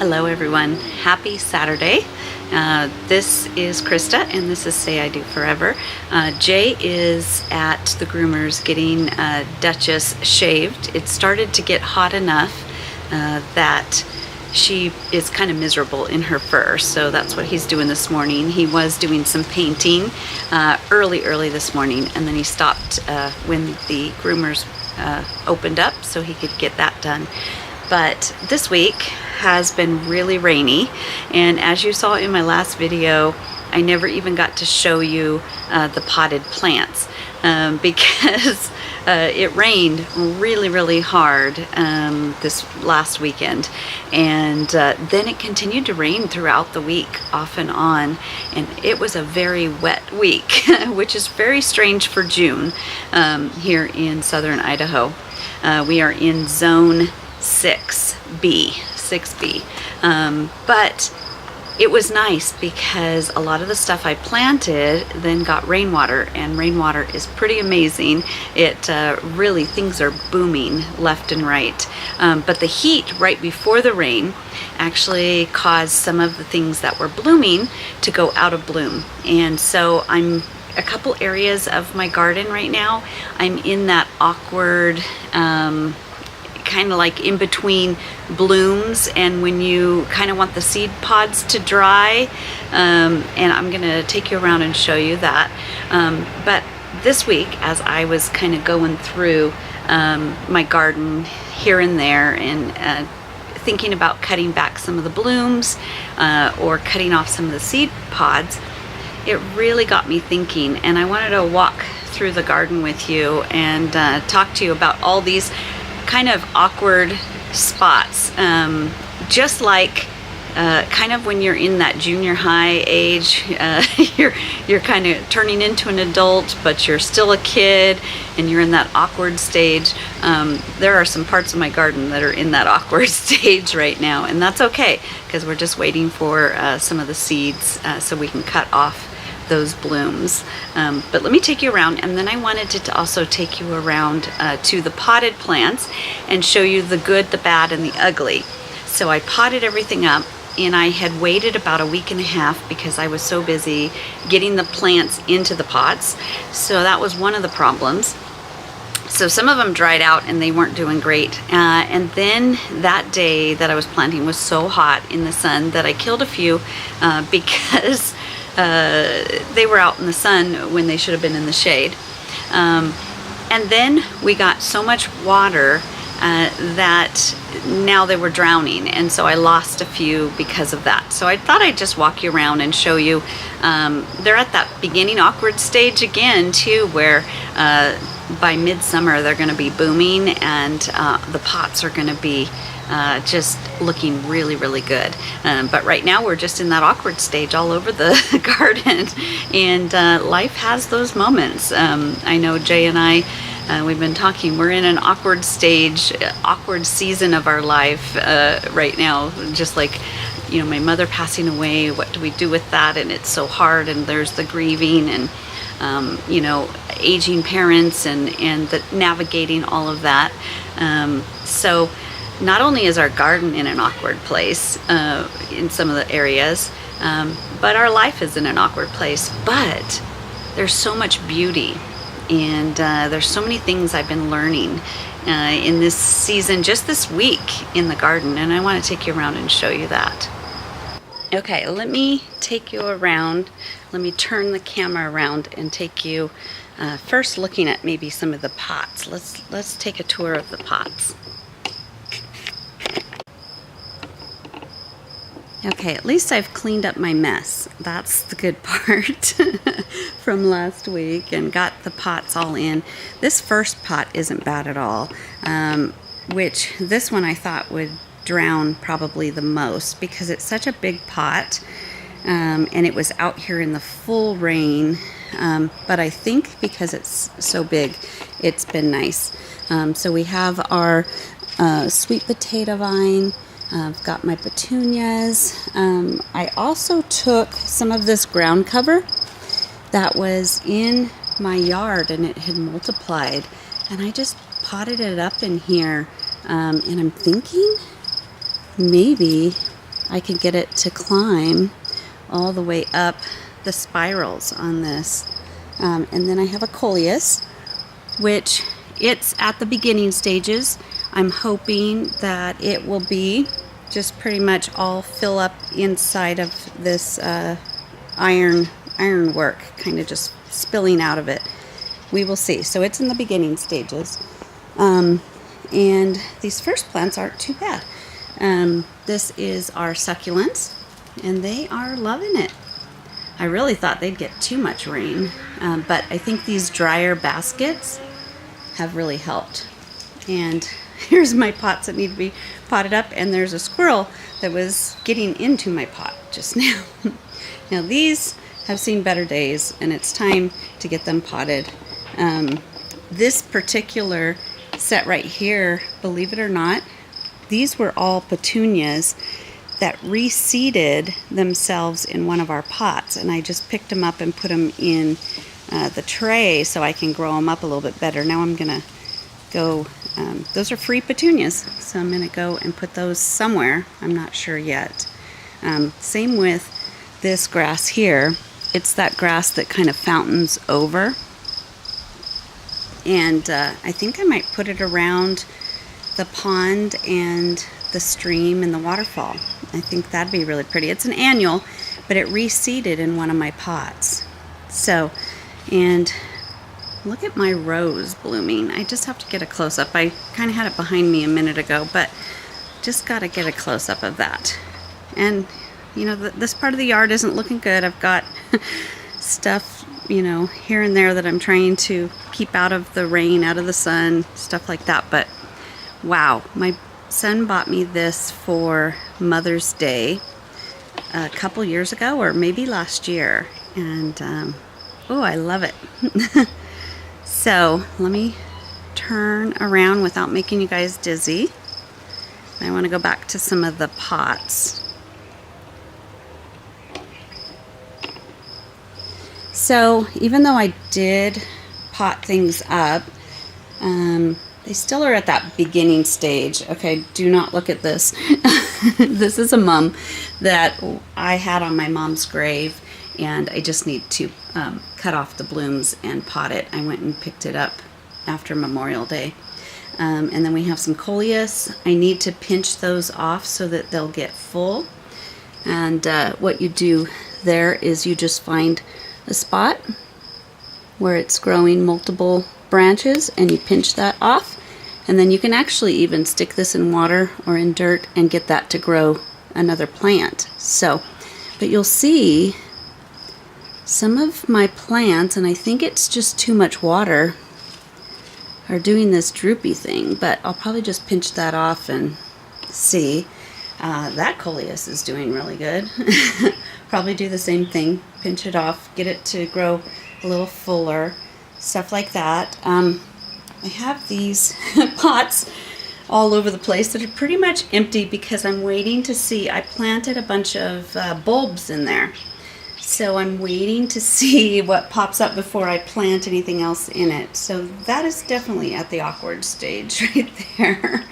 Hello everyone, happy Saturday. This is Krista and this is Say I Do Forever. Jay is at the groomer's getting Duchess shaved. It started to get hot enough that she is kind of miserable in her fur, so that's what he's doing this morning. He was doing some painting early this morning, and then he stopped when the groomers opened up so he could get that done. But this week has been really rainy, and as you saw in my last video, I never even got to show you the potted plants because it rained really hard this last weekend, and then it continued to rain throughout the week off and on, and it was a very wet week which is very strange for June here in southern Idaho. We are in zone 6B, but it was nice because a lot of the stuff I planted then got rainwater, and rainwater is pretty amazing. It really, things are booming left and right. But the heat right before the rain actually caused some of the things that were blooming to go out of bloom. And so I'm a couple areas of my garden right now, I'm in that awkward kind of like in between blooms and when you kind of want the seed pods to dry, and I'm gonna take you around and show you that. But this week, as I was kind of going through my garden here and there and thinking about cutting back some of the blooms or cutting off some of the seed pods, it really got me thinking, and I wanted to walk through the garden with you and talk to you about all these kind of awkward spots, just like kind of when you're in that junior high age, you're kind of turning into an adult, but you're still a kid, and you're in that awkward stage. There are some parts of my garden that are in that awkward stage right now, and that's okay because we're just waiting for some of the seeds so we can cut off those blooms. But let me take you around, and then I wanted to also take you around to the potted plants and show you the good, the bad, and the ugly. So I potted everything up, and I had waited about a week and a half because I was so busy getting the plants into the pots. So that was one of the problems. So some of them dried out and they weren't doing great. And then that day that I was planting was so hot in the sun that I killed a few because they were out in the sun when they should have been in the shade. And then we got so much water that now they were drowning, and so I lost a few because of that. So I thought I'd just walk you around and show you. They're at that beginning awkward stage again too, where by midsummer they're going to be booming, and the pots are going to be just looking really good. But right now we're just in that awkward stage all over the garden, and life has those moments. I know Jay and I, we've been talking, we're in an awkward stage, awkward season of our life right now, just like, you know, my mother passing away. What do we do with that? And it's so hard, and there's the grieving, and you know, aging parents, and the navigating all of that. So not only is our garden in an awkward place in some of the areas, but our life is in an awkward place. But there's so much beauty, and there's so many things I've been learning in this season, just this week in the garden, and I want to take you around and show you that. Okay, let me take you around. Let me turn the camera around and take you first looking at maybe some of the pots. Let's take a tour of the pots. Okay, at least I've cleaned up my mess. That's the good part from last week, and got the pots all in. This first pot isn't bad at all, which this one I thought would drown probably the most because it's such a big pot, and it was out here in the full rain, but I think because it's so big, it's been nice. So we have our sweet potato vine. I've got my petunias. I also took some of this ground cover that was in my yard, and it had multiplied, and I just potted it up in here, and I'm thinking maybe I can get it to climb all the way up the spirals on this. And then I have a coleus, which it's at the beginning stages. I'm hoping that it will be just pretty much all fill up inside of this ironwork, kind of just spilling out of it. We will see. So it's in the beginning stages. And these first plants aren't too bad. This is our succulents, and they are loving it. I really thought they'd get too much rain, but I think these drier baskets have really helped. And here's my pots that need to be potted up, and there's a squirrel that was getting into my pot just now. Now these have seen better days, and it's time to get them potted. This particular set right here, believe it or not, these were all petunias that reseeded themselves in one of our pots, and I just picked them up and put them in the tray so I can grow them up a little bit better. Now I'm gonna go, those are free petunias, so I'm gonna go and put those somewhere. I'm not sure yet. Same with this grass here. It's that grass that kind of fountains over, and I think I might put it around the pond and the stream and the waterfall. I think that'd be really pretty. It's an annual, but it reseeded in one of my pots. So, and look at my rose blooming. I just have to get a close-up. I kind of had it behind me a minute ago, but just got to get a close-up of that. And, you know, this part of the yard isn't looking good. I've got stuff, you know, here and there that I'm trying to keep out of the rain, out of the sun, stuff like that. But wow, my son bought me this for Mother's Day a couple years ago, or maybe last year, and oh, I love it. So let me turn around without making you guys dizzy. I want to go back to some of the pots. So even though I did pot things up, they still are at that beginning stage. Okay, do not look at this. This is a mum that I had on my mom's grave, and I just need to cut off the blooms and pot it. I went and picked it up after Memorial Day. And then we have some coleus. I need to pinch those off so that they'll get full. And what you do there is you just find a spot where it's growing multiple branches, and you pinch that off, and then you can actually even stick this in water or in dirt and get that to grow another plant. So, but you'll see some of my plants, and I think it's just too much water, are doing this droopy thing, but I'll probably just pinch that off and see. That coleus is doing really good. Probably do the same thing, pinch it off, get it to grow a little fuller, stuff like that. I have these pots all over the place that are pretty much empty because I'm waiting to see. I planted a bunch of bulbs in there, so I'm waiting to see what pops up before I plant anything else in it. So that is definitely at the awkward stage right there.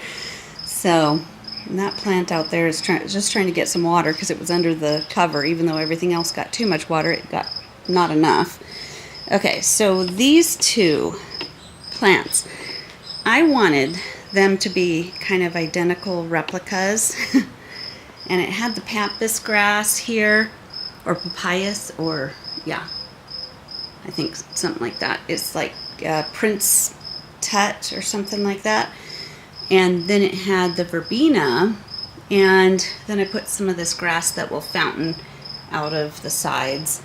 So that plant out there is just trying to get some water because it was under the cover. Even though everything else got too much water, it got not enough. Okay, so these two plants, I wanted them to be kind of identical replicas. And it had the pampas grass here, or papayas, or yeah, I think something like that. It's like Prince Tut or something like that. And then it had the verbena, and then I put some of this grass that will fountain out of the sides.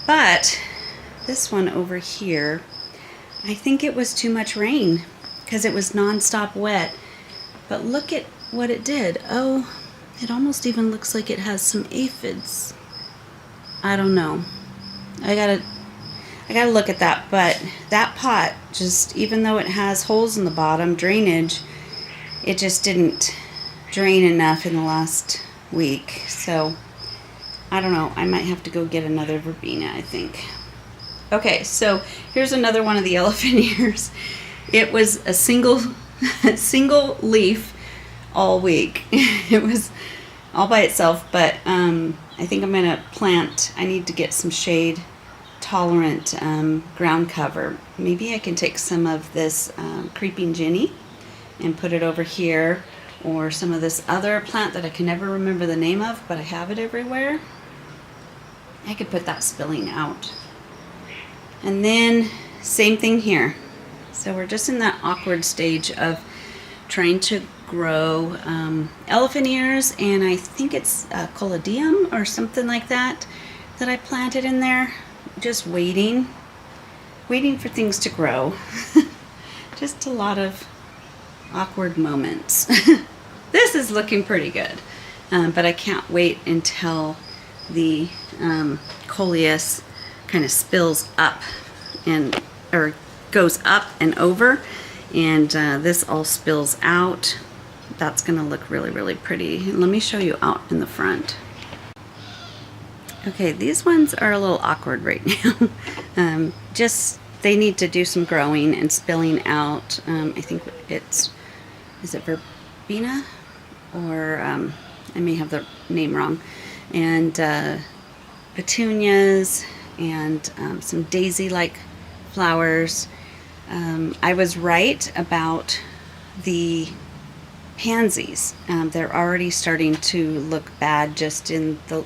But this one over here, I think it was too much rain because it was non-stop wet. But look at what it did. Oh, it almost even looks like it has some aphids. I don't know. I gotta look at that. But that pot, just even though it has holes in the bottom, drainage, it just didn't drain enough in the last week. So I don't know. I might have to go get another verbena, I think. Okay, so here's another one of the elephant ears. It was a single leaf all week. It was all by itself, but I think I'm gonna plant, I need to get some shade tolerant ground cover. Maybe I can take some of this creeping Jenny and put it over here, or some of this other plant that I can never remember the name of, but I have it everywhere. I could put that spilling out. And then same thing here. So we're just in that awkward stage of trying to grow elephant ears, and I think it's collodium or something like that that I planted in there. Just waiting for things to grow. Just a lot of awkward moments. This is looking pretty good, but I can't wait until the coleus kind of spills up or goes up and over, and this all spills out. That's gonna look really, really pretty. Let me show you out in the front. Okay, these ones are a little awkward right now. Just, they need to do some growing and spilling out. I think is it verbena? Or I may have the name wrong. And petunias and some daisy-like flowers. I was right about the pansies. They're already starting to look bad just in the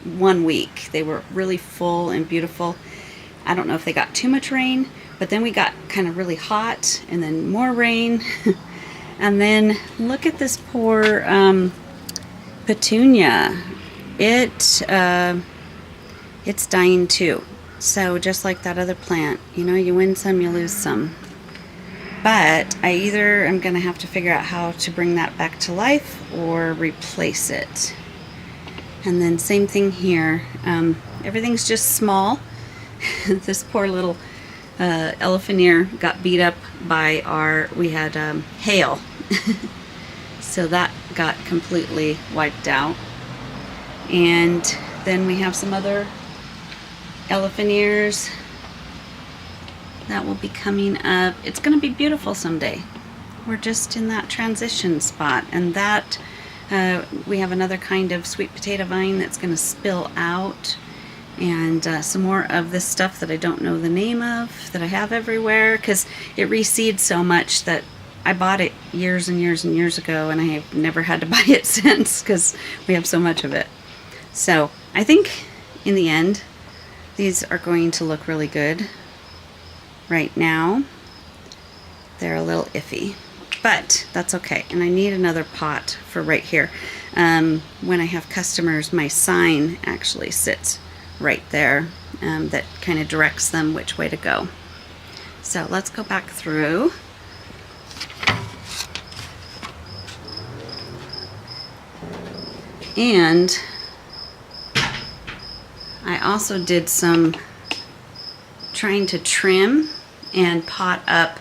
1 week. They were really full and beautiful. I don't know if they got too much rain, but then we got kind of really hot and then more rain. And then look at this poor petunia. It's dying too. So just like that other plant, you know, you win some, you lose some. But I either am going to have to figure out how to bring that back to life or replace it. And then same thing here. Everything's just small. This poor little elephant ear got beat up by we had hail. So that got completely wiped out. And then we have some other elephant ears that will be coming up. It's going to be beautiful someday. We're just in that transition spot, and that we have another kind of sweet potato vine that's going to spill out, and some more of this stuff that I don't know the name of that I have everywhere, because it reseeds so much that I bought it years and years and years ago, and I have never had to buy it since because we have so much of it. So I think in the end these are going to look really good. Right now they're a little iffy, but that's okay. And I need another pot for right here. When I have customers, my sign actually sits right there that kind of directs them which way to go. So let's go back through. And I also did some trying to trim and pot up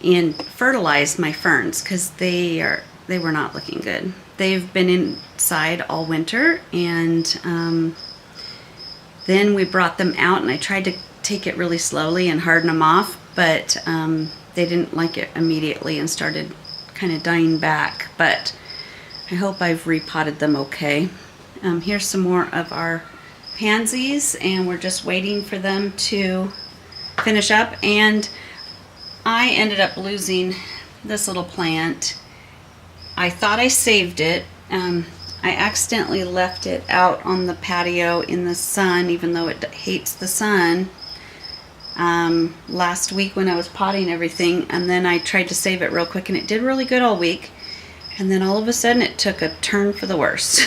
and fertilize my ferns, because they were not looking good. They've been inside all winter, and then we brought them out and I tried to take it really slowly and harden them off, but they didn't like it immediately and started kind of dying back. But I hope I've repotted them okay. Here's some more of our pansies, and we're just waiting for them to finish up. And I ended up losing this little plant. I thought I saved it. I accidentally left it out on the patio in the sun, even though it hates the sun, last week when I was potting everything. And then I tried to save it real quick, and it did really good all week. And then all of a sudden it took a turn for the worse.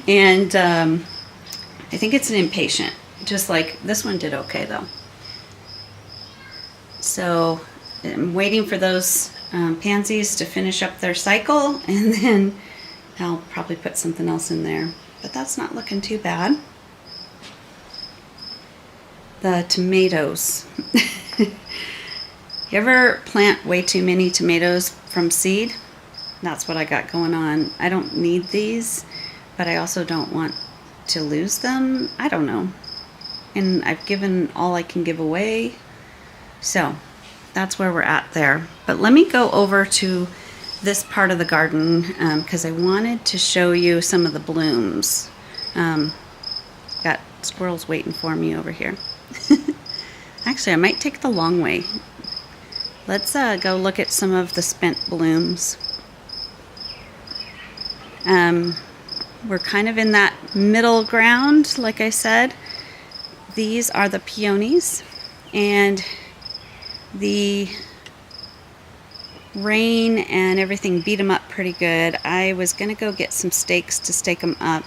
And I think it's an impatient, just like this one did okay though. So I'm waiting for those pansies to finish up their cycle, and then I'll probably put something else in there. But that's not looking too bad. The tomatoes. You ever plant way too many tomatoes from seed? That's what I got going on. I don't need these, but I also don't want to lose them. I don't know. And I've given all I can give away. So that's where we're at there. But let me go over to this part of the garden because I wanted to show you some of the blooms. Got squirrels waiting for me over here. Actually, I might take the long way. Let's go look at some of the spent blooms. We're kind of in that middle ground, like I said. These are the peonies, and the rain and everything beat them up pretty good. I was going to go get some stakes to stake them up,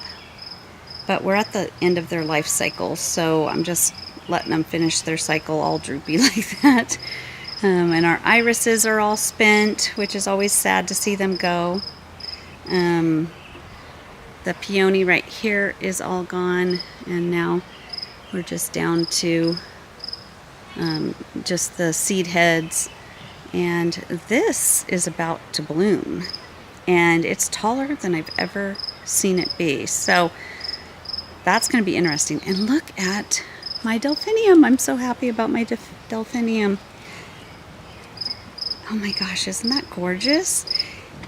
but we're at the end of their life cycle, so I'm just letting them finish their cycle all droopy like that. And our irises are all spent, which is always sad to see them go. The peony right here is all gone, and now we're just down to just the seed heads. And this is about to bloom, and it's taller than I've ever seen it be. So that's going to be interesting. And look at my delphinium. I'm so happy about my delphinium. Oh my gosh, isn't that gorgeous?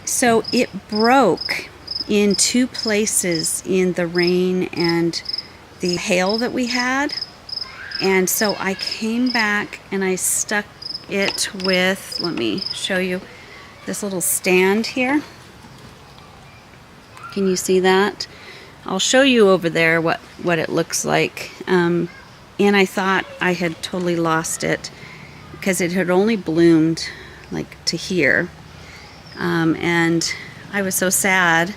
So it broke in 2 places in the rain and the hail that we had. And so I came back and I stuck it with, let me show you, this little stand here. Can you see that? I'll show you over there what it looks like. And I thought I had totally lost it because it had only bloomed like to here. And I was so sad,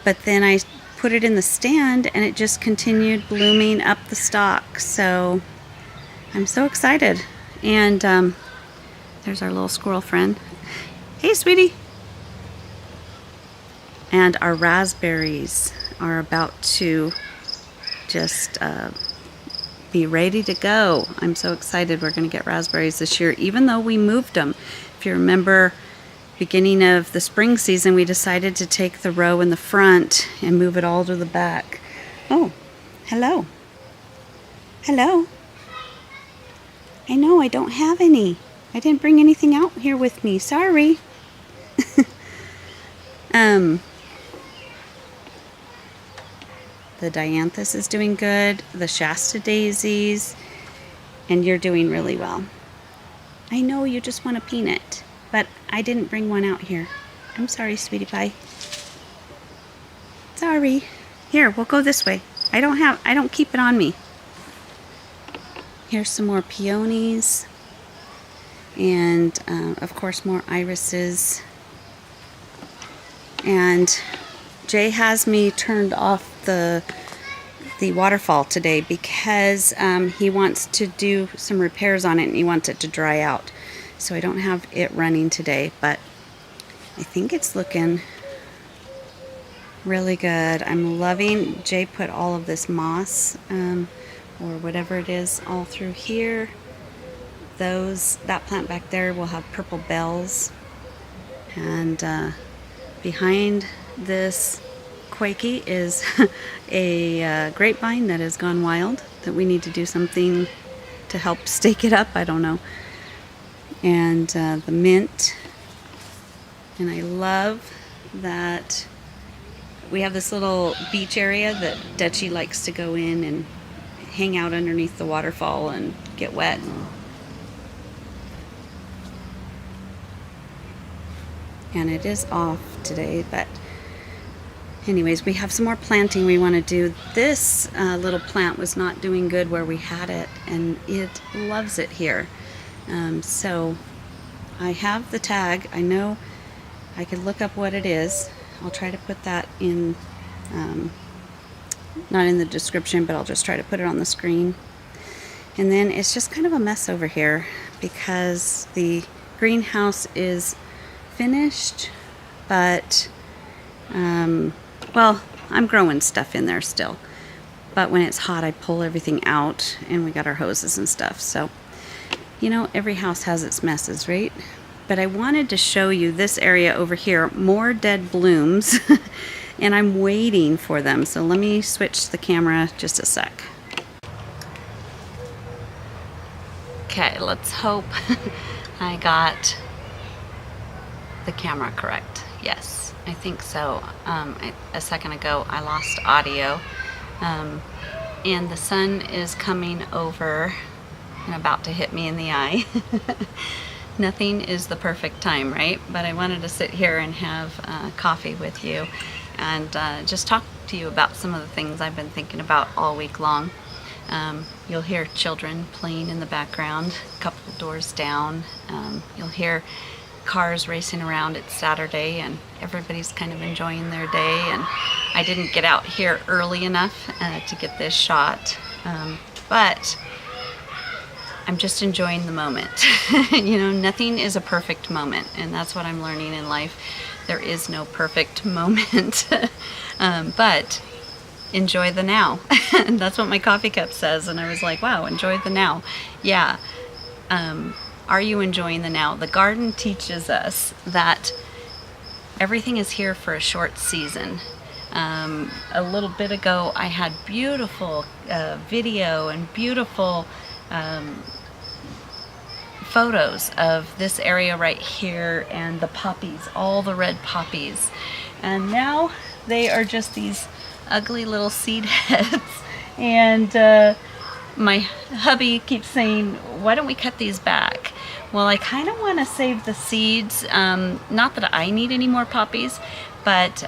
but then I put it in the stand and it just continued blooming up the stalk. So I'm so excited. And there's our little squirrel friend. Hey, sweetie. And our raspberries are about to just be ready to go. I'm so excited we're going to get raspberries this year, even though we moved them. If you remember, beginning of the spring season, we decided to take the row in the front and move it all to the back. Oh, hello. Hello. I know I don't have any. I didn't bring anything out here with me. Sorry. The dianthus is doing good. The Shasta daisies. And you're doing really well. I know you just want a peanut, but I didn't bring one out here. I'm sorry, sweetie pie. Sorry. Here, we'll go this way. I don't keep it on me. Here's some more peonies. And of course more irises. And Jay has me turned off the waterfall today because he wants to do some repairs on it and he wants it to dry out. So I don't have it running today, but I think it's looking really good. I'm loving, Jay put all of this moss or whatever it is all through here. That plant back there will have purple bells, and behind this quakey is a grapevine that has gone wild that we need to do something to help stake it up. I don't know. And the mint, and I love that we have this little beach area that Dutchie likes to go in and hang out underneath the waterfall and get wet. And it is off today, but anyways, we have some more planting we want to do. This little plant was not doing good where we had it, and it loves it here. So I have the tag. I know I could look up what it is. I'll try to put that in, not in the description, but I'll just try to put it on the screen. And then it's just kind of a mess over here because the greenhouse is finished, but well, I'm growing stuff in there still, but when it's hot I pull everything out, and we got our hoses and stuff. So you know, every house has its messes, right? But I wanted to show you this area over here, more dead blooms and I'm waiting for them. So let me switch the camera just a sec. Okay, let's hope I got the camera correct. Yes, I think so. A second ago I lost audio, and the sun is coming over and about to hit me in the eye. Nothing is the perfect time, right? But I wanted to sit here and have coffee with you and just talk to you about some of the things I've been thinking about all week long. You'll hear children playing in the background, a couple doors down. You'll hear cars racing around. It's Saturday and everybody's kind of enjoying their day, and I didn't get out here early enough to get this shot, but I'm just enjoying the moment. You know, nothing is a perfect moment, and that's what I'm learning in life. There is no perfect moment, but enjoy the now. And that's what my coffee cup says, and I was like, wow, enjoy the now. Yeah. Are you enjoying the now? The garden teaches us that everything is here for a short season. A little bit ago, I had beautiful video and beautiful photos of this area right here and the poppies, all the red poppies. And now they are just these ugly little seed heads. And my hubby keeps saying, why don't we cut these back? Well, I kind of want to save the seeds. Not that I need any more poppies, but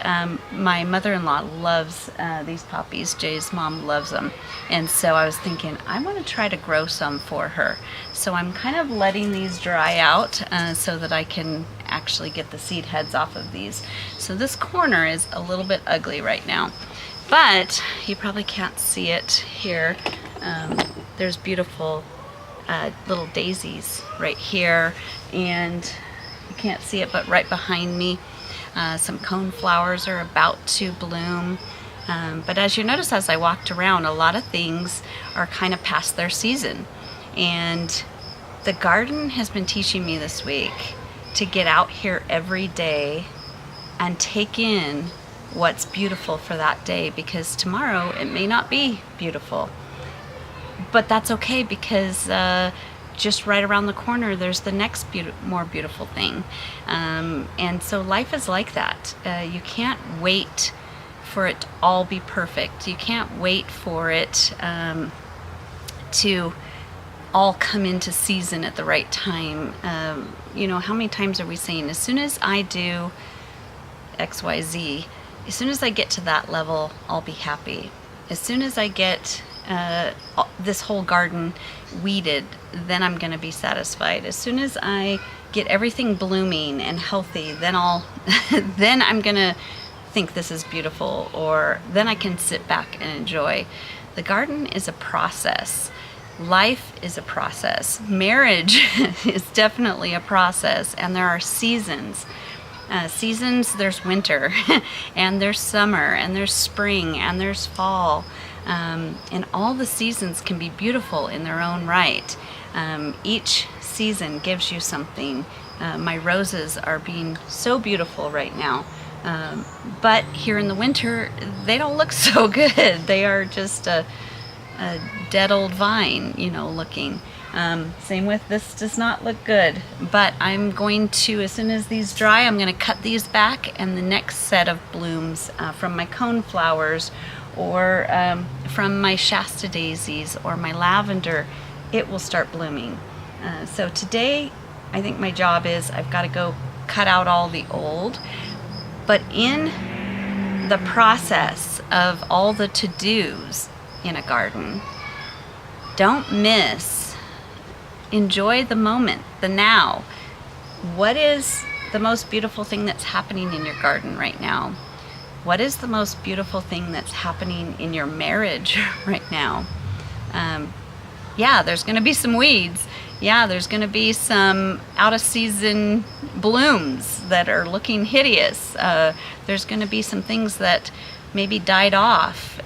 my mother-in-law loves these poppies. Jay's mom loves them. And so I was thinking, I want to try to grow some for her. So I'm kind of letting these dry out so that I can actually get the seed heads off of these. So this corner is a little bit ugly right now, but you probably can't see it here. There's beautiful little daisies right here, and you can't see it, but right behind me some cone flowers are about to bloom. But as you notice, as I walked around, a lot of things are kind of past their season, and the garden has been teaching me this week to get out here every day and take in what's beautiful for that day, because tomorrow it may not be beautiful. But that's okay, because just right around the corner there's the next more beautiful thing. And so life is like that. You can't wait for it to all be perfect. You can't wait for it to all come into season at the right time. You know, how many times are we saying, as soon as I do XYZ, as soon as I get to that level, I'll be happy. As soon as I get this whole garden weeded, then I'm going to be satisfied. As soon as I get everything blooming and healthy, then then I'm going to think this is beautiful, or then I can sit back and enjoy. The garden is a process. Life is a process. Marriage is definitely a process, and there are seasons. Seasons, there's winter, and there's summer, and there's spring, and there's fall. And all the seasons can be beautiful in their own right. Each season gives you something. My roses are being so beautiful right now. But here in the winter, they don't look so good. They are just a dead old vine, you know, looking. Same with this, does not look good. But I'm going to, as soon as these dry, I'm going to cut these back, and the next set of blooms from my cone flowers, or from my Shasta daisies, or my lavender, it will start blooming. So today, I think my job is, I've got to go cut out all the old. But in the process of all the to-dos in a garden, don't miss, enjoy the moment, the now. What is the most beautiful thing that's happening in your garden right now? What is the most beautiful thing that's happening in your marriage right now? Yeah, there's going to be some weeds. Yeah, there's going to be some out-of-season blooms that are looking hideous. There's going to be some things that maybe died off,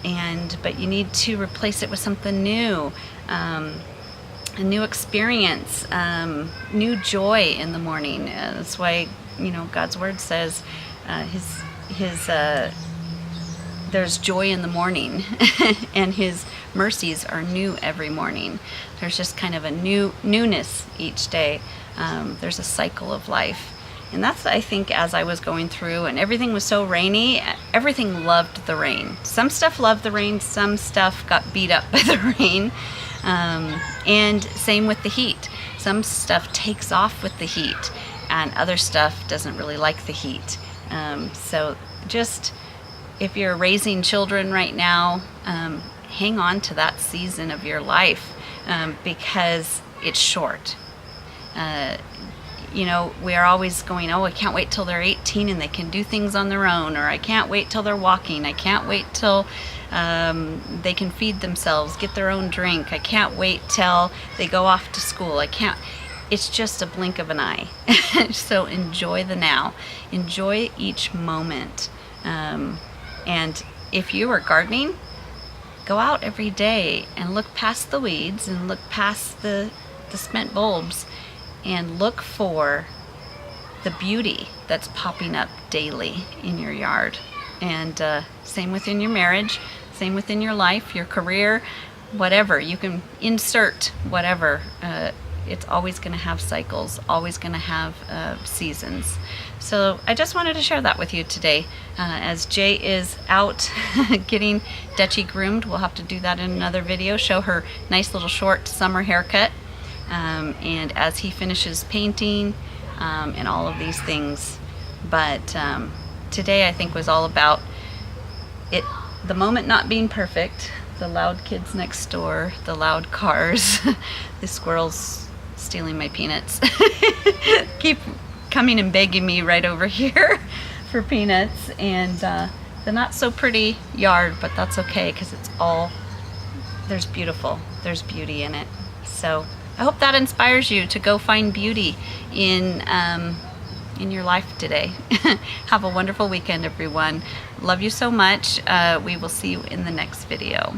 but you need to replace it with something new. A new experience, new joy in the morning. That's why, you know, God's word says there's joy in the morning, and his mercies are new every morning. There's just kind of a newness each day. There's a cycle of life, And that's, I think, as I was going through and everything was so rainy, everything loved the rain. Some stuff loved the rain, some stuff got beat up by the rain. And same with the heat. Some stuff takes off with the heat, and other stuff doesn't really like the heat. So just, if you're raising children right now, hang on to that season of your life, because it's short. You know, we are always going, oh, I can't wait till they're 18 and they can do things on their own, or I can't wait till they're walking, I can't wait till they can feed themselves, get their own drink, I can't wait till they go off to school, I can't. It's just a blink of an eye. So enjoy the now, enjoy each moment. And if you are gardening, go out every day and look past the weeds and look past the spent bulbs and look for the beauty that's popping up daily in your yard. And same within your marriage, same within your life, your career, whatever. You can insert whatever. It's always going to have cycles, always going to have seasons. So I just wanted to share that with you today. As Jay is out getting Dutchie groomed, we'll have to do that in another video, show her nice little short summer haircut. And as he finishes painting and all of these things. But today I think was all about it, the moment not being perfect, the loud kids next door, the loud cars, the squirrels stealing my peanuts, keep coming and begging me right over here for peanuts, and the not so pretty yard, but that's okay because it's all, there's beauty in it. So I hope that inspires you to go find beauty in your life today. Have a wonderful weekend, everyone. Love you so much. We will see you in the next video.